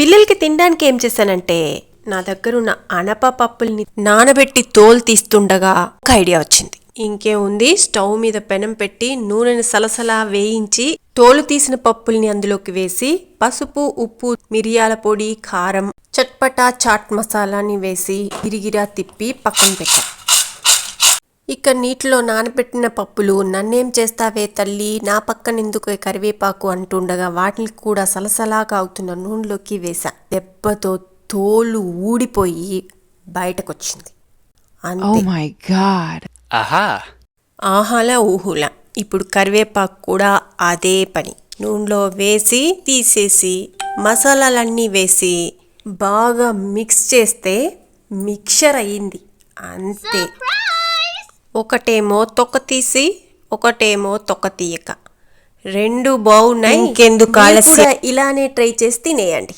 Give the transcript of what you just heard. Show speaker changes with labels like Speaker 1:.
Speaker 1: పిల్లలకి తినడానికి ఏం చేశానంటే నా దగ్గర ఉన్న అనప పప్పుల్ని నానబెట్టి తోలు తీస్తుండగా ఒక ఐడియా వచ్చింది. ఇంకేముంది, స్టవ్ మీద పెనం పెట్టి నూనెని సలసలా వేయించి తోలు తీసిన పప్పుల్ని అందులోకి వేసి పసుపు, ఉప్పు, మిరియాల పొడి, కారం, చట్పటా చాట్ మసాలాని వేసి గిరిగిరా తిప్పి పక్కన పెట్టా. ఇక నీటిలో నానబెట్టిన పప్పులు నన్నేం చేస్తావే తల్లి, నా పక్కనెందుకు కరివేపాకు అంటుండగా వాటిని కూడా సలసలా కాగుతున్న నూనెలోకి వేసా. దెబ్బతో తోలు ఊడిపోయి బయటకొచ్చింది. అంతే.
Speaker 2: Oh my god.
Speaker 3: ఆహా
Speaker 1: ఆహాలా ఊహులా. ఇప్పుడు కరివేపాకు కూడా అదే పని. నూనెలో వేసి తీసేసి మసాలాలన్నీ వేసి బాగా మిక్స్ చేస్తే మిక్చర్ అయ్యింది. అంతే. ఒకటేమో తొక్క తీసి ఒకటేమో తొక్క తీయక, రెండు బాగున్నాయి. ఇంకెందుకు ఆలస్యం, ఇలానే ట్రై చేసి తినేయండి.